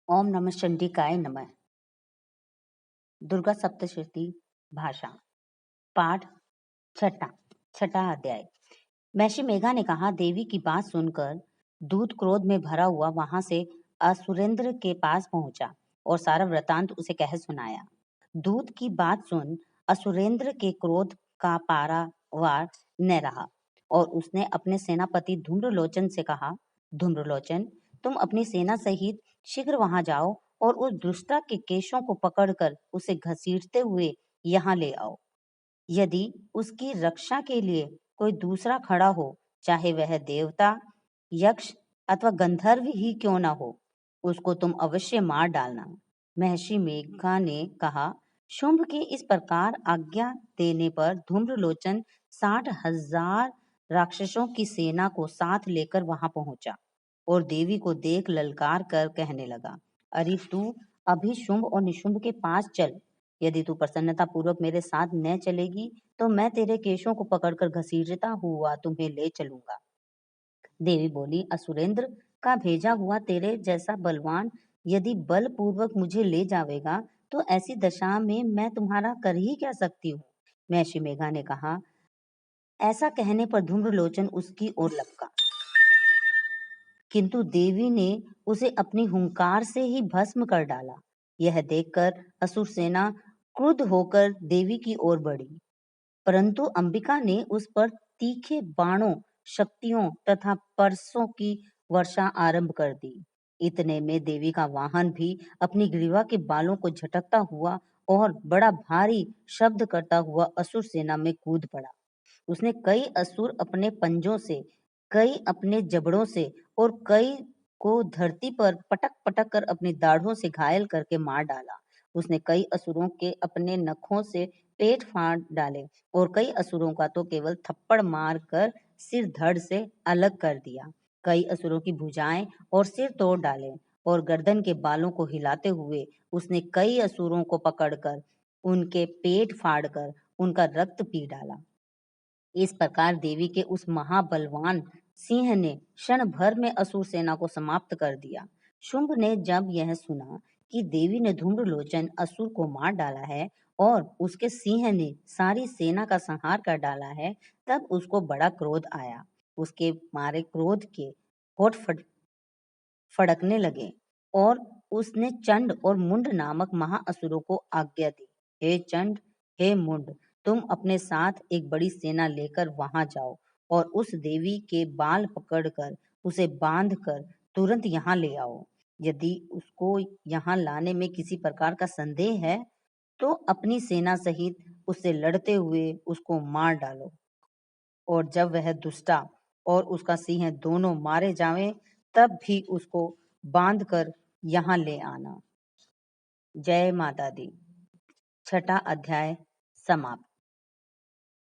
ओम नमः चंडिकाय नमः। दुर्गा सप्तशती भाषा पाठ छठा छठा अध्याय। महर्षि मेघा ने कहा, देवी की बात सुनकर दूत क्रोध में भरा हुआ वहां से असुरेंद्र के पास पहुंचा और सारा वृतांत उसे कह सुनाया। दूत की बात सुन असुरेंद्र के क्रोध का पारावार न रहा और उसने अपने सेनापति धूम्रलोचन से कहा, धूम्रलोचन, तुम अपनी सेना सहित शीघ्र वहां जाओ और उस दुष्टा के केशों को पकड़कर उसे घसीटते हुए यहाँ ले आओ। यदि उसकी रक्षा के लिए कोई दूसरा खड़ा हो, चाहे वह देवता, यक्ष अथवा गंधर्व ही क्यों न हो, उसको तुम अवश्य मार डालना। महर्षि मेघा ने कहा। शुंभ के इस प्रकार आज्ञा देने पर धूम्रलोचन 60,000 राक्षसों की सेना को साथ लेकर वहां पहुंचा और देवी को देख ललकार कर कहने लगा, अरे तू अभी शुंभ और निशुंभ के पास चल। यदि तू प्रसन्नता पूर्वक मेरे साथ न चलेगी तो मैं तेरे केशों को पकड़कर घसीटता हुआ तुम्हें ले चलूंगा। देवी बोली, असुरेंद्र का भेजा हुआ तेरे जैसा बलवान यदि बलपूर्वक मुझे ले जावेगा तो ऐसी दशा में मैं तुम्हारा कर ही क्या सकती हूँ। महर्षि मेघा ने कहा। ऐसा कहने पर धूम्रलोचन उसकी ओर लपका, किंतु देवी ने उसे अपनी हुंकार से ही भस्म कर डाला। यह देखकर असुर सेना क्रुद्ध होकर देवी की ओर बढ़ी, परंतु अंबिका ने उस पर तीखे बाणों, शक्तियों तथा परसों की वर्षा आरंभ कर दी। इतने में देवी का वाहन भी अपनी ग्रीवा के बालों को झटकता हुआ और बड़ा भारी शब्द करता हुआ असुर सेना में कूद पड़ा। उसने कई असुर अपने पंजों से, कई अपने जबड़ों से और कई को धरती पर पटक पटक कर अपनी दाढ़ों से घायल करके मार डाला। उसने कई असुरों के अपने नखों से पेट फाड़ डाले और कई असुरों का तो केवल थप्पड़ मार कर सिर धड़ से अलग कर दिया। कई असुरों की भुजाएं और सिर तोड़ डाले और गर्दन के बालों को हिलाते हुए उसने कई असुरों को पकड़कर उनके पेट फाड़कर उनका रक्त पी डाला। इस प्रकार देवी के उस महाबलवान सिंह ने क्षण भर में असुर सेना को समाप्त कर दिया। शुंभ ने जब यह सुना कि देवी ने धूम्रलोचन असुर को मार डाला है और उसके सिंह ने सारी सेना का संहार कर डाला है, तब उसको बड़ा क्रोध आया। उसके मारे क्रोध के होठ फड़कने लगे और उसने चंड और मुंड नामक महाअसुरों को आज्ञा दी, हे चंड, हे मुंड, तुम अपने साथ एक बड़ी सेना लेकर वहां जाओ और उस देवी के बाल पकड़कर उसे बांधकर तुरंत यहाँ ले आओ। यदि उसको यहाँ लाने में किसी प्रकार का संदेह है तो अपनी सेना सहित उससे लड़ते हुए उसको मार डालो और जब वह दुष्टा और उसका सिंह दोनों मारे जावें तब भी उसको बांध कर यहाँ ले आना। जय माता दी। छठा अध्याय समाप्त।